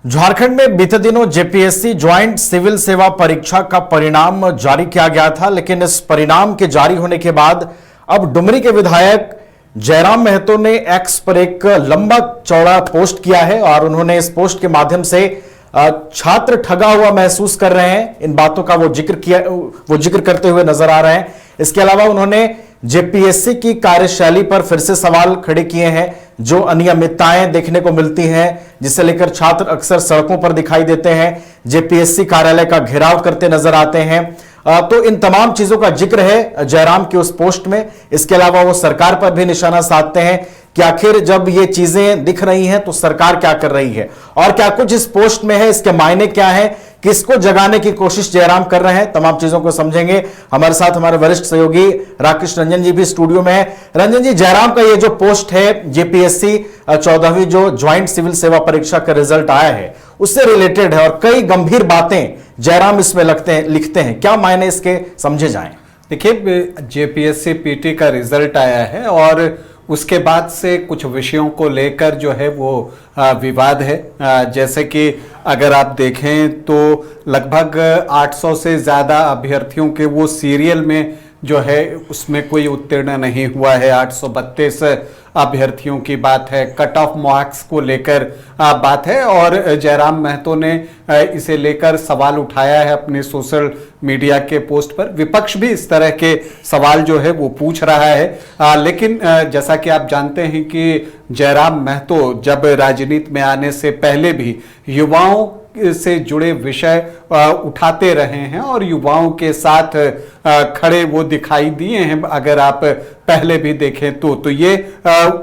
झारखंड में बीते दिनों जेपीएससी ज्वाइंट सिविल सेवा परीक्षा का परिणाम जारी किया गया था, लेकिन इस परिणाम के जारी होने के बाद अब डुमरी के विधायक जयराम महतो ने एक्स पर एक लंबा चौड़ा पोस्ट किया है और उन्होंने इस पोस्ट के माध्यम से छात्र ठगा हुआ महसूस कर रहे हैं। इन बातों का वो जिक्र करते हुए नजर आ रहे हैं। इसके अलावा उन्होंने जेपीएससी की कार्यशैली पर फिर से सवाल खड़े किए हैं। जो अनियमितताएं देखने को मिलती हैं, जिसे लेकर छात्र अक्सर सड़कों पर दिखाई देते हैं, जेपीएससी कार्यालय का घेराव करते नजर आते हैं। तो इन तमाम चीजों का जिक्र है जयराम की उस पोस्ट में। इसके अलावा वो सरकार पर भी निशाना साधते हैं कि आखिर जब ये चीजें दिख रही हैं तो सरकार क्या कर रही है और क्या कुछ इस पोस्ट में है, इसके मायने क्या है, किसको जगाने की कोशिश जयराम कर रहे हैं। तमाम चीजों को समझेंगे। हमारे साथ हमारे वरिष्ठ सहयोगी राकेश रंजन जी भी स्टूडियो में है। रंजन जी, जयराम का ये जो पोस्ट है, जेपीएससी 14वीं जो ज्वाइंट सिविल सेवा परीक्षा का रिजल्ट आया है उससे रिलेटेड है और कई गंभीर बातें जयराम इसमें लिखते हैं। क्या मायने इसके समझे जाएं? देखिए, जेपीएससी पीटी का रिजल्ट आया है और उसके बाद से कुछ विषयों को लेकर जो है वो विवाद है। जैसे कि अगर आप देखें तो लगभग 800 से ज़्यादा अभ्यर्थियों के वो सीरियल में जो है उसमें कोई उत्तीर्ण नहीं हुआ है। 832 अभ्यर्थियों की बात है। कट ऑफ मार्क्स को लेकर बात है और जयराम महतो ने इसे लेकर सवाल उठाया है अपने सोशल मीडिया के पोस्ट पर। विपक्ष भी इस तरह के सवाल जो है वो पूछ रहा है। लेकिन जैसा कि आप जानते हैं कि जयराम महतो जब राजनीति में आने से पहले भी युवाओं से जुड़े विषय उठाते रहे हैं और युवाओं के साथ खड़े वो दिखाई दिए हैं। अगर आप पहले भी देखें तो ये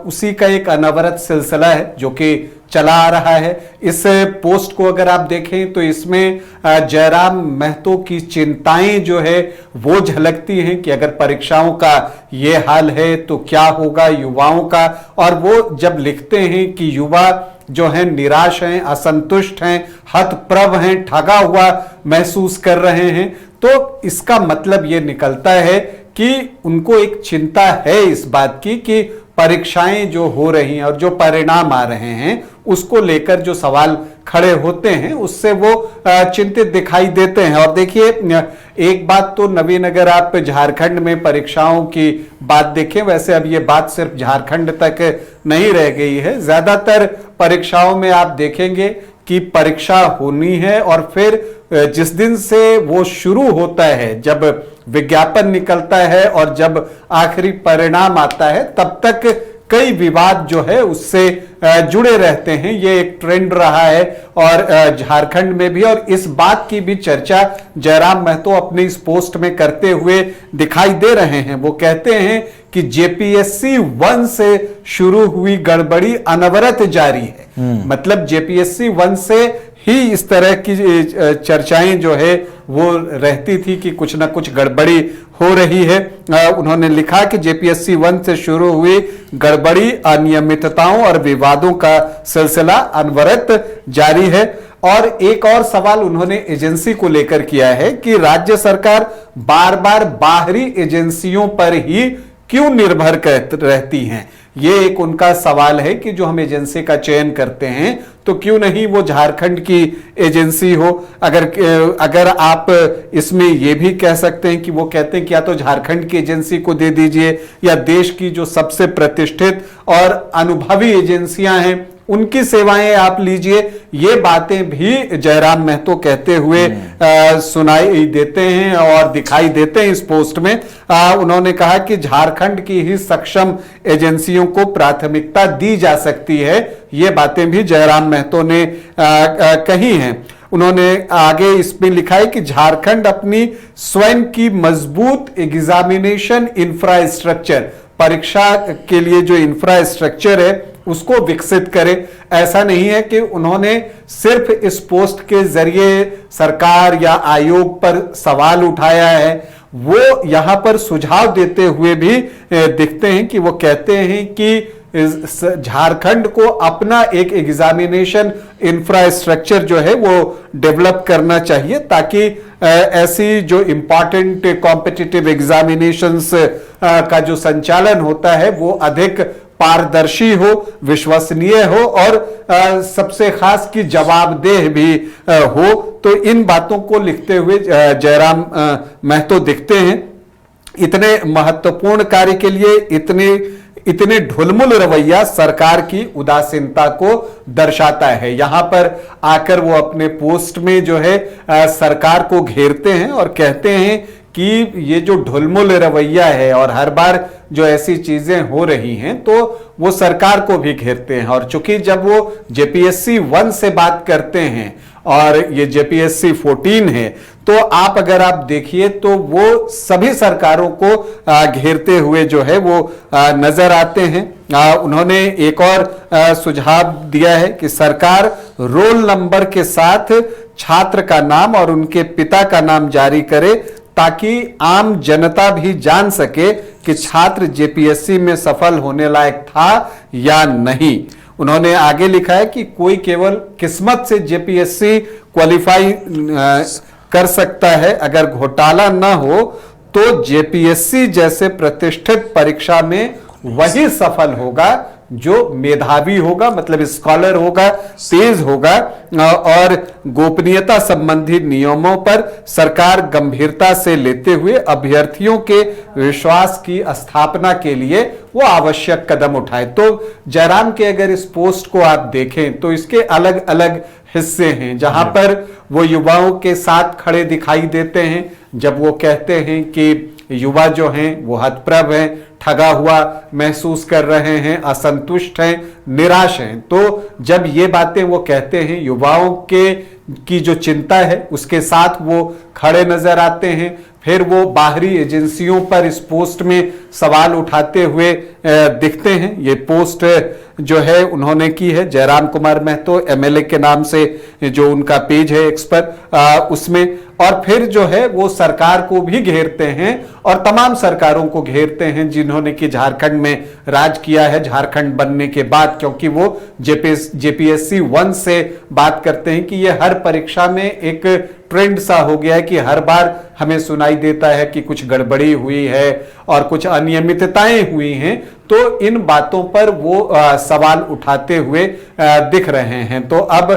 उसी का एक अनवरत सिलसिला है जो कि चला आ रहा है। इस पोस्ट को अगर आप देखें तो इसमें जयराम महतो की चिंताएं जो है वो झलकती हैं कि अगर परीक्षाओं का ये हाल है तो क्या होगा युवाओं का। और वो जब लिखते हैं कि युवा जो हैं निराश हैं, असंतुष्ट हैं, हतप्रभ हैं, ठगा हुआ महसूस कर रहे हैं, तो इसका मतलब ये निकलता है कि उनको एक चिंता है इस बात की कि परीक्षाएं जो हो रही हैं और जो परिणाम आ रहे हैं उसको लेकर जो सवाल खड़े होते हैं उससे वो चिंतित दिखाई देते हैं। और देखिए, एक बात तो नवीन, अगर आप झारखंड में परीक्षाओं की बात देखें, वैसे अब ये बात सिर्फ झारखंड तक नहीं रह गई है। ज्यादातर परीक्षाओं में आप देखेंगे कि परीक्षा होनी है और फिर जिस दिन से वो शुरू होता है, जब विज्ञापन निकलता है और जब आखिरी परिणाम आता है, तब तक कई विवाद जो है उससे जुड़े रहते हैं। ये एक ट्रेंड रहा है और झारखंड में भी, और इस बात की भी चर्चा जयराम महतो अपने इस पोस्ट में करते हुए दिखाई दे रहे हैं। वो कहते हैं कि जेपीएससी 1 से शुरू हुई गड़बड़ी अनवरत जारी है। मतलब जेपीएससी 1 से ही इस तरह की चर्चाएं जो है वो रहती थी कि कुछ ना कुछ गड़बड़ी हो रही है। उन्होंने लिखा कि जेपीएससी 1 से शुरू हुई गड़बड़ी, अनियमितताओं और विवादों का सिलसिला अनवरत जारी है। और एक और सवाल उन्होंने एजेंसी को लेकर किया है कि राज्य सरकार बार बार बाहरी एजेंसियों पर ही क्यों निर्भर रहती हैं। ये एक उनका सवाल है कि जो हम एजेंसी का चयन करते हैं तो क्यों नहीं वो झारखंड की एजेंसी हो। अगर आप इसमें ये भी कह सकते हैं कि वो कहते हैं कि या तो झारखंड की एजेंसी को दे दीजिए या देश की जो सबसे प्रतिष्ठित और अनुभवी एजेंसियां हैं उनकी सेवाएं आप लीजिए। ये बातें भी जयराम महतो कहते हुए सुनाई देते हैं और दिखाई देते हैं इस पोस्ट में। उन्होंने कहा कि झारखंड की ही सक्षम एजेंसियों को प्राथमिकता दी जा सकती है। ये बातें भी जयराम महतो ने कही हैं। उन्होंने आगे इसमें लिखा है कि झारखंड अपनी स्वयं की मजबूत एग्जामिनेशन इंफ्रास्ट्रक्चर, परीक्षा के लिए जो इंफ्रास्ट्रक्चर है उसको विकसित करे। ऐसा नहीं है कि उन्होंने सिर्फ इस पोस्ट के जरिए सरकार या आयोग पर सवाल उठाया है, वो यहां पर सुझाव देते हुए भी दिखते हैं कि वो कहते हैं कि झारखंड को अपना एक एग्जामिनेशन इंफ्रास्ट्रक्चर जो है वो डेवलप करना चाहिए ताकि ऐसी जो इंपॉर्टेंट कॉम्पिटिटिव एग्जामिनेशंस का जो संचालन होता है वो अधिक पारदर्शी हो, विश्वसनीय हो और सबसे खास की जवाबदेह भी हो। तो इन बातों को लिखते हुए जयराम महतो दिखते हैं। इतने महत्वपूर्ण कार्य के लिए इतने ढुलमुल रवैया सरकार की उदासीनता को दर्शाता है। यहां पर आकर वो अपने पोस्ट में जो है सरकार को घेरते हैं और कहते हैं कि ये जो ढुलमुल रवैया है और हर बार जो ऐसी चीजें हो रही हैं तो वो सरकार को भी घेरते हैं। और चूंकि जब वो जेपीएससी 1 से बात करते हैं और ये जेपीएससी 14 है, तो अगर आप देखिए तो वो सभी सरकारों को घेरते हुए जो है वो नजर आते हैं। उन्होंने एक और सुझाव दिया है कि सरकार रोल नंबर के साथ छात्र का नाम और उनके पिता का नाम जारी करे ताकि आम जनता भी जान सके कि छात्र जेपीएससी में सफल होने लायक था या नहीं। उन्होंने आगे लिखा है कि कोई केवल किस्मत से जेपीएससी क्वालिफाई कर सकता है, अगर घोटाला ना हो तो जेपीएससी जैसे प्रतिष्ठित परीक्षा में वही सफल होगा जो मेधावी होगा, मतलब स्कॉलर होगा, तेज होगा और गोपनीयता संबंधी नियमों पर सरकार गंभीरता से लेते हुए अभ्यर्थियों के विश्वास की स्थापना के लिए वो आवश्यक कदम उठाए। तो जयराम के अगर इस पोस्ट को आप देखें तो इसके अलग अलग हिस्से हैं जहां पर वो युवाओं के साथ खड़े दिखाई देते हैं। जब वो कहते हैं कि युवा जो हैं वो हतप्रभ हैं, ठगा हुआ महसूस कर रहे हैं, असंतुष्ट हैं, निराश हैं, तो जब ये बातें वो कहते हैं युवाओं की जो चिंता है उसके साथ वो खड़े नजर आते हैं। फिर वो बाहरी एजेंसियों पर इस पोस्ट में सवाल उठाते हुए दिखते हैं। ये पोस्ट जो है उन्होंने की है जयराम कुमार महतो एमएलए के नाम से, जो उनका पेज है एक्स पर उसमें। और फिर जो है वो सरकार को भी घेरते हैं और तमाम सरकारों को घेरते हैं जिन्होंने कि झारखंड में राज किया है झारखंड बनने के बाद, क्योंकि वो जेपीएससी 1 से बात करते हैं कि ये हर परीक्षा में एक ट्रेंड सा हो गया है कि हर बार हमें सुनाई देता है कि कुछ गड़बड़ी हुई है और कुछ अनियमितताएं हुई हैं। तो इन बातों पर वो सवाल उठाते हुए दिख रहे हैं। तो अब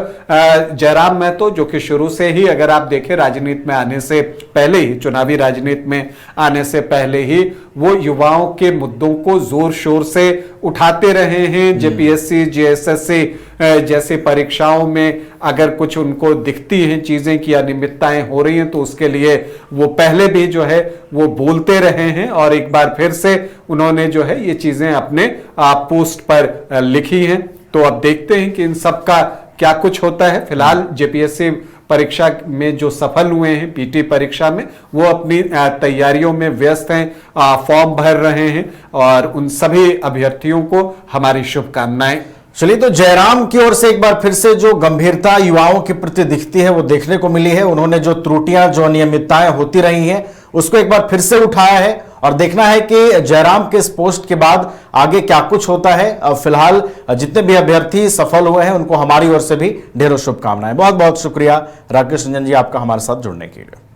जयराम महतो जो कि शुरू से ही अगर आप देखें राजनीति में आने से पहले ही, चुनावी राजनीति में आने से पहले ही वो युवाओं के मुद्दों को जोर शोर से उठाते रहे हैं। जेपीएससी जेएसएससी जैसे परीक्षाओं में अगर कुछ उनको दिखती हैं चीजें की अनियमितताएं हो रही हैं तो उसके लिए वो पहले भी जो है वो बोलते रहे हैं और एक बार फिर से उन्होंने जो है ये चीजें अपने पोस्ट पर लिखी हैं। तो अब देखते हैं कि इन सब का क्या कुछ होता है। फिलहाल जेपीएससी परीक्षा में जो सफल हुए हैं पीटी परीक्षा में, वो अपनी तैयारियों में व्यस्त हैं, फॉर्म भर रहे हैं और उन सभी अभ्यर्थियों को हमारी शुभकामनाएं। चलिए, तो जयराम की ओर से एक बार फिर से जो गंभीरता युवाओं के प्रति दिखती है वो देखने को मिली है। उन्होंने जो त्रुटियां, जो अनियमितताएं होती रही हैं उसको एक बार फिर से उठाया है और देखना है कि जयराम के इस पोस्ट के बाद आगे क्या कुछ होता है। फिलहाल जितने भी अभ्यर्थी सफल हुए हैं उनको हमारी ओर से भी ढेरों शुभकामनाएं। बहुत बहुत शुक्रिया राकेश रंजन जी आपका हमारे साथ जुड़ने के लिए।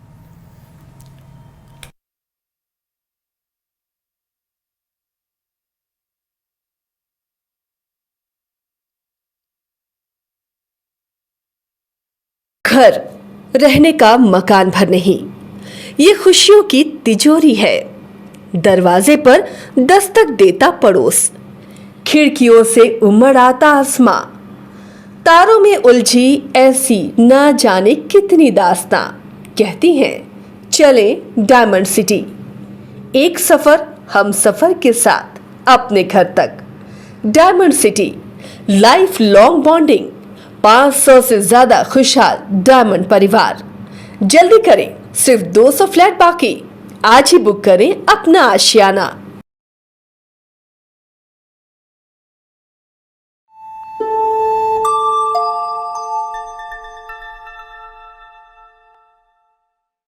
घर रहने का मकान भर नहीं, ये खुशियों की तिजोरी है। दरवाजे पर दस्तक देता पड़ोस, खिड़कियों से उमड़ आता आसमां, तारों में उलझी ऐसी ना जाने कितनी दास्तां। कहती हैं चले डायमंड सिटी, एक सफर हम सफर के साथ अपने घर तक। Diamond city, life long bonding, 500 से ज्यादा खुशहाल डायमंड परिवार। जल्दी करें, सिर्फ 200 फ्लैट बाकी। आज ही बुक करें अपना आशियाना।